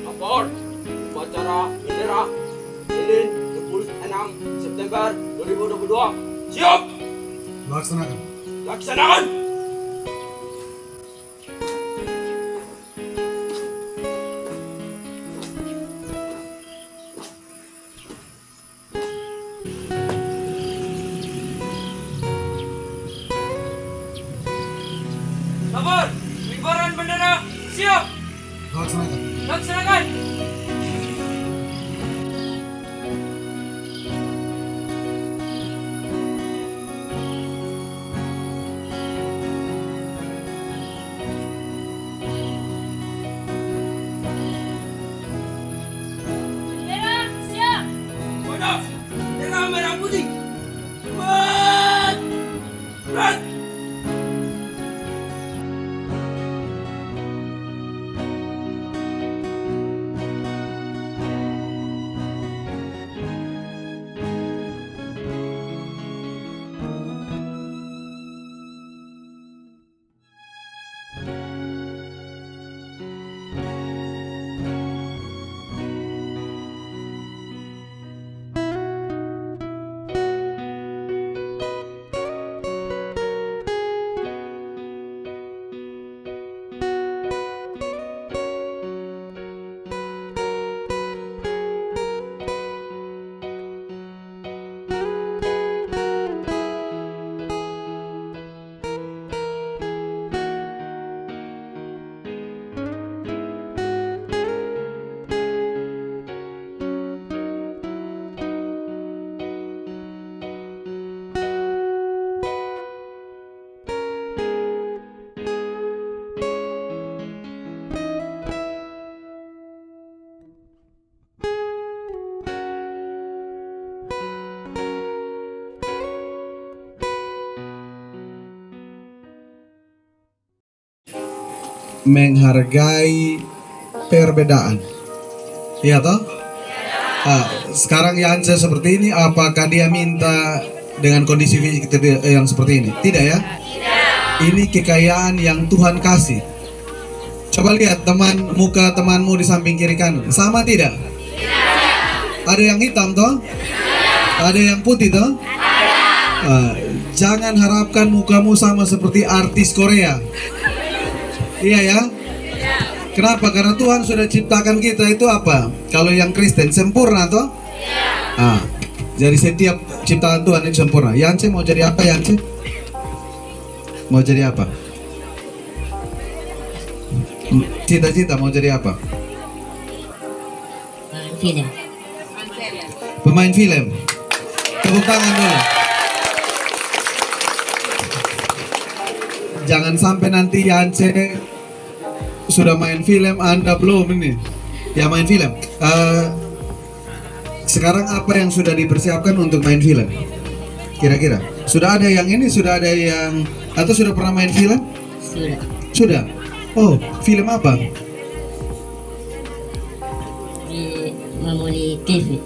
Lapor, upacara bendera Lilin 26 September 2022. Siap! Laksanakan. Laksanakan! Lapor, pengibaran bendera siap! Laksanakan. Laksanakan! Bendera siap. Wadah, bendera merah putih. Cepat! Berat! Menghargai perbedaan. Iya toh? Sekarang Yance seperti ini, apakah dia minta dengan kondisi fisik yang seperti ini? Tidak ya? Tidak. Ini kekayaan yang Tuhan kasih. Coba lihat muka temanmu di samping kiri kanan, sama tidak? Tidak. Ada yang hitam toh? Tidak. Ada yang putih toh? Ada. Jangan harapkan mukamu sama seperti artis Korea. Iya ya? Kenapa? Karena Tuhan sudah ciptakan kita itu apa? Kalau yang Kristen sempurna toh? Iya. Jadi setiap ciptaan Tuhan itu sempurna. Yance mau jadi apa Yance? Mau jadi apa? Cita-cita mau jadi apa? Film. Pemain film. Tepuk tangan dulu. Jangan sampai nanti Yance sudah main film, Anda belum ini. Ya main film. Sekarang apa yang sudah dipersiapkan untuk main film? Kira-kira sudah ada yang ini, sudah ada yang atau sudah pernah main film? Sudah. Sudah. Oh, film apa? Di Mamuli TV.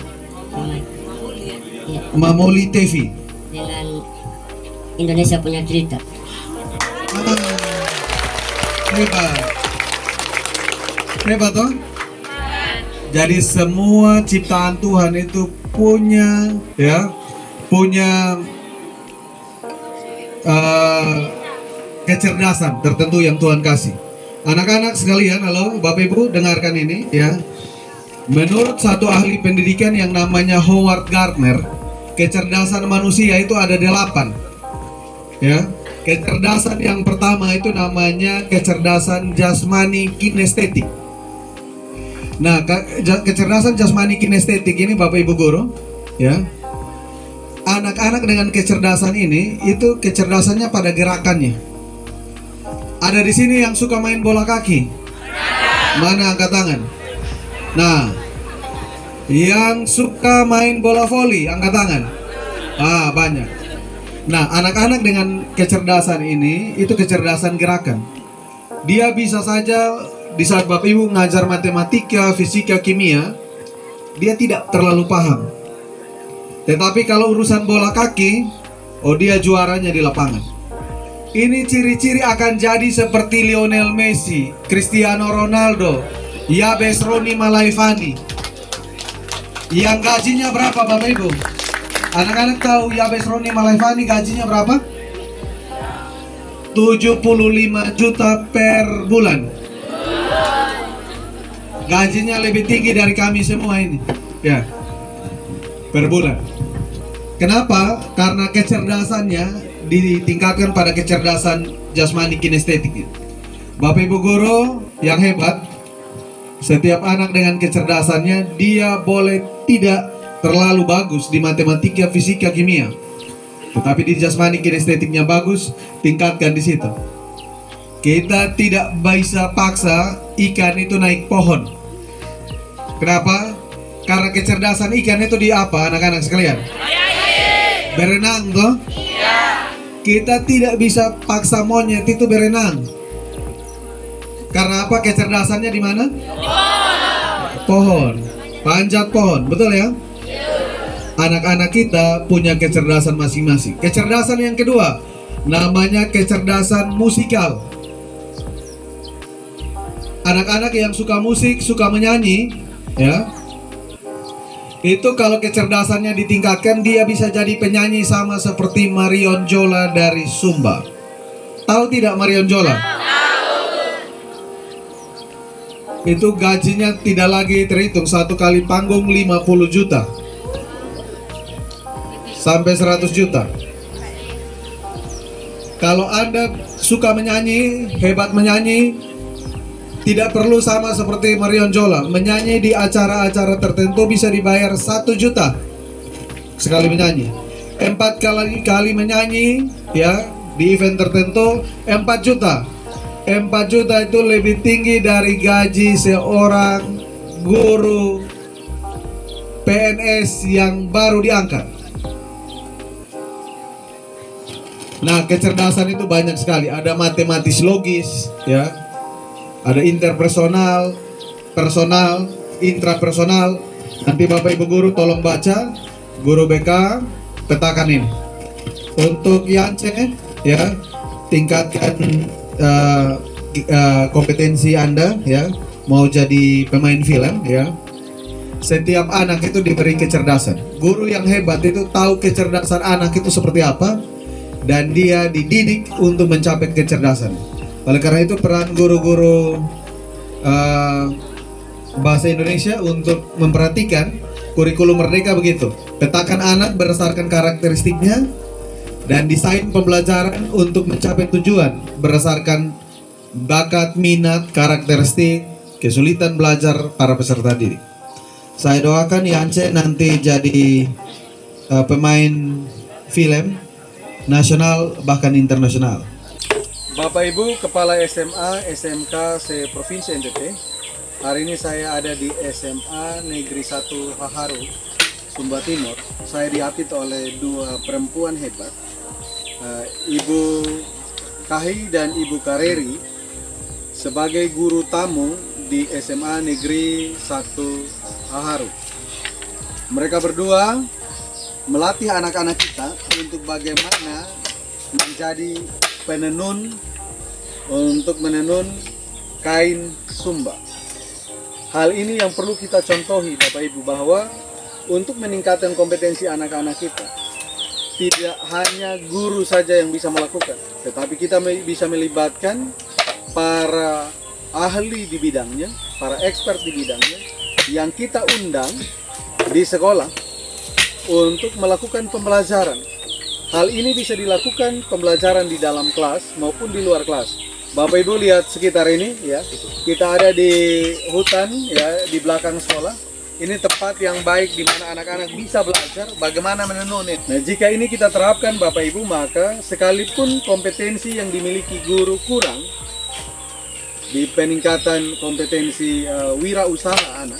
Ya, Mamoli TV. dengan Indonesia punya cerita. Hebat. Hebat toh? Jadi semua ciptaan Tuhan itu punya kecerdasan tertentu yang Tuhan kasih. Anak-anak sekalian, halo Bapak Ibu, dengarkan ini ya. Menurut satu ahli pendidikan yang namanya Howard Gardner, kecerdasan manusia itu ada 8. Ya. Kecerdasan yang pertama itu namanya kecerdasan jasmani kinestetik. Nah, kecerdasan jasmani kinestetik ini Bapak Ibu guru, ya. Anak-anak dengan kecerdasan ini itu kecerdasannya pada gerakannya. Ada di sini yang suka main bola kaki? Mana angkat tangan? Nah, yang suka main bola voli, angkat tangan. Banyak. Nah, anak-anak dengan kecerdasan ini, itu kecerdasan gerakan. Dia bisa saja di saat Bapak Ibu ngajar matematika, fisika, kimia, dia tidak terlalu paham. Tetapi kalau urusan bola kaki, dia juaranya di lapangan. Ini ciri-ciri akan jadi seperti Lionel Messi, Cristiano Ronaldo, Yabes Roni Malaifani. Yang gajinya berapa Bapak Ibu? Anak-anak tahu Yabes Roni Malaifani gajinya berapa? 75 juta per bulan. Gajinya lebih tinggi dari kami semua ini. Ya. Per bulan. Kenapa? Karena kecerdasannya ditingkatkan pada kecerdasan jasmani kinestetik. Bapak Ibu guru yang hebat, setiap anak dengan kecerdasannya, dia boleh tidak terlalu bagus di matematika, fisika, kimia, tetapi di jasmani kinestetiknya bagus, tingkatkan di situ. Kita tidak bisa paksa ikan itu naik pohon. Kenapa? Karena kecerdasan ikan itu di apa, anak-anak sekalian? Berenang toh? Kita tidak bisa paksa monyet itu berenang. Karena apa? Kecerdasannya di mana? Pohon. Panjat pohon, betul ya? Anak-anak kita punya kecerdasan masing-masing. Kecerdasan yang kedua namanya kecerdasan musikal. Anak-anak yang suka musik, suka menyanyi, ya, itu kalau kecerdasannya ditingkatkan, dia bisa jadi penyanyi sama seperti Marion Jola dari Sumba. Tahu tidak Marion Jola? Itu gajinya tidak lagi terhitung, satu kali panggung 50 juta sampai 100 juta. Kalau Anda suka menyanyi, hebat menyanyi, tidak perlu sama seperti Marion Jola. Menyanyi di acara-acara tertentu bisa dibayar 1 juta sekali menyanyi. 4 kali menyanyi, ya, di event tertentu 4 juta. 4 juta itu lebih tinggi dari gaji seorang guru PNS yang baru diangkat. Nah, kecerdasan itu banyak sekali. Ada matematis logis, ya. Ada interpersonal, personal, intrapersonal. Nanti Bapak Ibu guru tolong baca, guru BK petakan ini. Untuk Yance, ya, tingkatkan kompetensi Anda, ya. Mau jadi pemain film, ya. Setiap anak itu diberi kecerdasan. Guru yang hebat itu tahu kecerdasan anak itu seperti apa, dan dia dididik untuk mencapai kecerdasan. Oleh karena itu peran guru-guru bahasa Indonesia untuk memperhatikan kurikulum Merdeka begitu. Petakan anak berdasarkan karakteristiknya dan desain pembelajaran untuk mencapai tujuan berdasarkan bakat, minat, karakteristik, kesulitan belajar para peserta didik. Saya doakan Yance nanti jadi pemain film nasional bahkan internasional. Bapak Ibu Kepala SMA, SMK se-Provinsi NTT. Hari ini saya ada di SMA Negeri 1 Haharu, Sumba Timur. Saya diapit oleh dua perempuan hebat, Ibu Kahi dan Ibu Kareri, sebagai guru tamu di SMA Negeri 1 Haharu. Mereka berdua melatih anak-anak kita untuk bagaimana menjadi penenun, untuk menenun kain Sumba. Hal ini yang perlu kita contohi Bapak Ibu, bahwa untuk meningkatkan kompetensi anak-anak kita, tidak hanya guru saja yang bisa melakukan, tetapi kita bisa melibatkan para ahli di bidangnya, para expert di bidangnya, yang kita undang di sekolah untuk melakukan pembelajaran. Hal ini bisa dilakukan pembelajaran di dalam kelas maupun di luar kelas. Bapak Ibu lihat sekitar ini, ya. Kita ada di hutan, ya, di belakang sekolah. Ini tempat yang baik di mana anak-anak bisa belajar bagaimana menenun. Nah, jika ini kita terapkan Bapak Ibu, maka sekalipun kompetensi yang dimiliki guru kurang di peningkatan kompetensi wirausaha anak,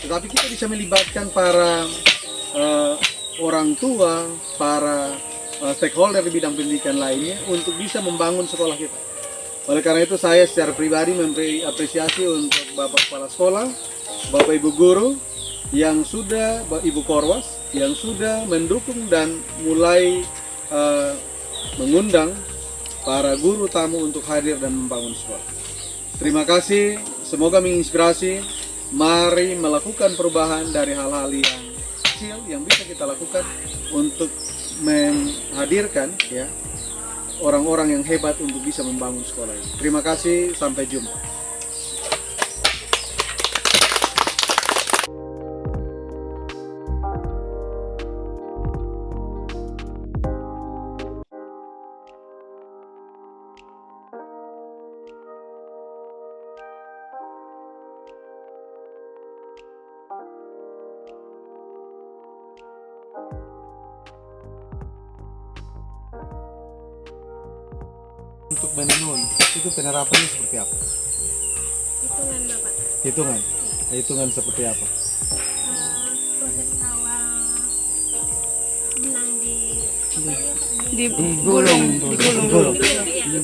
tetapi kita bisa melibatkan para orang tua, para stakeholder di bidang pendidikan lainnya untuk bisa membangun sekolah kita. Oleh karena itu saya secara pribadi memberi apresiasi untuk Bapak Kepala Sekolah, Bapak Ibu Guru yang sudah, Ibu Korwas yang sudah mendukung dan mulai mengundang para guru tamu untuk hadir dan membangun sekolah. Terima kasih, semoga menginspirasi. Mari melakukan perubahan dari hal-hal yang kecil yang bisa kita lakukan untuk menghadirkan ya orang-orang yang hebat untuk bisa membangun sekolah ini. Terima kasih, sampai jumpa. Untuk menenun, itu penerapannya seperti apa? Hitungan Bapak. Hitungan seperti apa? Proses awal benang Digulung.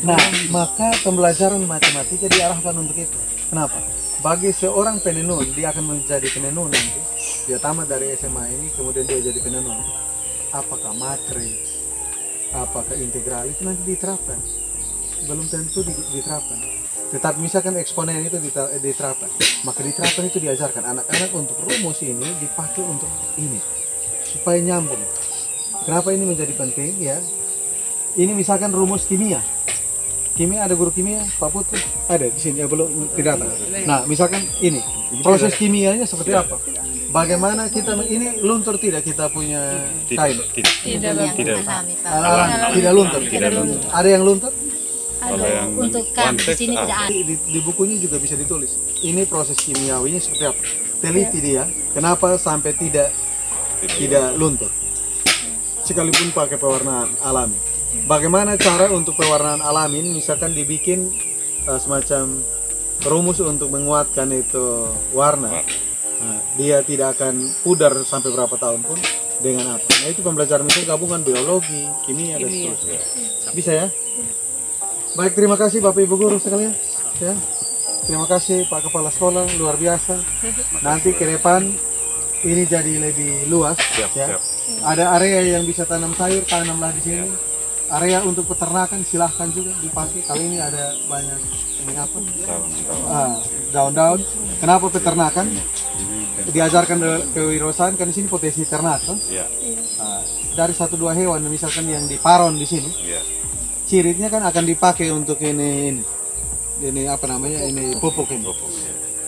Nah, maka pembelajaran matematika diarahkan untuk itu. Kenapa? Bagi seorang penenun, dia akan menjadi penenun nanti. Dia tamat dari SMA ini, kemudian dia jadi penenun. Apakah matriks, apakah integral, itu nanti diterapkan. Belum tentu diterapkan. Tetapi misalkan eksponen itu diterapkan, maka diterapkan itu diajarkan anak-anak untuk rumus ini dipakai untuk ini supaya nyambung. Kenapa ini menjadi penting ya? Ini misalkan rumus kimia. Kimia ada guru kimia, Pak Putu ada di sini ya, belum tidak ada. Nah, misalkan ini proses kimianya seperti apa? Bagaimana kita ini luntur tidak kita punya kain? tidak Luntur. Ada yang luntur? ada untuk kan di sini tidak ada. Di bukunya juga bisa ditulis. Ini proses kimiawinya seperti apa? Teliti dia, kenapa sampai tidak luntur? Sekalipun pakai pewarnaan alami. Bagaimana cara untuk pewarnaan alami? Misalkan dibikin semacam rumus untuk menguatkan itu warna. Nah, dia tidak akan pudar sampai berapa tahun pun dengan apa? Nah, itu pembelajaran itu gabungan biologi, kimia dan seterusnya. Bisa ya? Baik, terima kasih Bapak Ibu Guru sekalian. Ya. Terima kasih Pak Kepala Sekolah, luar biasa. Nanti ke depan ini jadi lebih luas. Ya. Ada area yang bisa tanam sayur, tanamlah di sini. Area untuk peternakan silahkan juga dipakai. Kali ini ada banyak ini apa? Daun-daun. Kenapa peternakan? Diajarkan kewirausahaan kan di sini potensi ternak. Kan? Dari 1-2 hewan misalkan yang diparon di sini. Ciritnya kan akan dipakai untuk ini apa namanya, ini pupuk ini.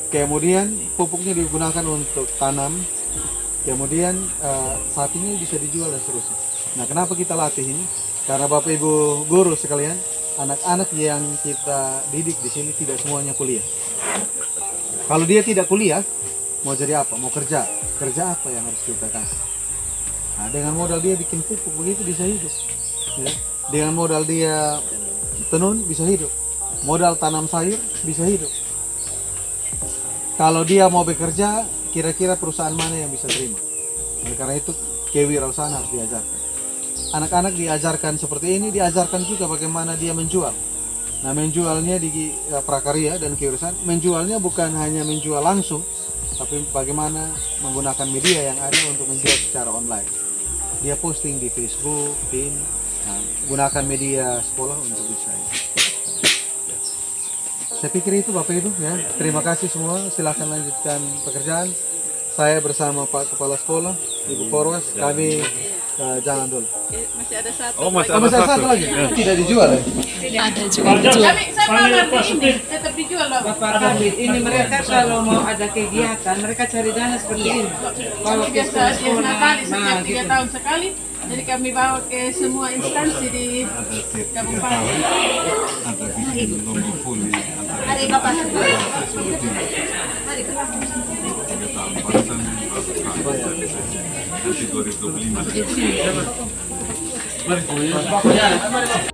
Kemudian pupuknya digunakan untuk tanam. Kemudian sapinya bisa dijual dan seterusnya. Nah, kenapa kita latih ini? Karena Bapak Ibu Guru sekalian, anak-anak yang kita didik di sini tidak semuanya kuliah. Kalau dia tidak kuliah, mau jadi apa? Mau kerja. Kerja apa yang harus kita kasih? Nah, dengan modal dia bikin pupuk begitu bisa hidup. Ya. Dengan modal dia tenun bisa hidup. Modal tanam sayur bisa hidup. Kalau dia mau bekerja, kira-kira perusahaan mana yang bisa terima? Oleh karena itu, kewirausahaan harus diajarkan. Anak-anak diajarkan seperti ini, diajarkan juga bagaimana dia menjual. Nah, menjualnya di prakarya dan kewirausahaan, menjualnya bukan hanya menjual langsung, tapi bagaimana menggunakan media yang ada untuk menjual secara online. Dia posting di Facebook, di ini. Nah, gunakan media sekolah untuk bisa. Saya pikir itu Bapak Ibu ya. Terima kasih semua. Silakan lanjutkan pekerjaan. Saya bersama Pak Kepala Sekolah, Ibu Korwas, kami jangan dulu. Masih ada satu. Oh, masih ada satu lagi. Tidak dijual ya? Ada juga dijual. Ini tetap dijual loh. Bapak kami, ini mereka kalau mau ada kegiatan, mereka cari dana seperti ini. Kalau ke sekolah, Setiap 3 tahun sekali. Jadi kami bawa ke semua instansi di kabupaten. Hari Bapak. Nanti 2025.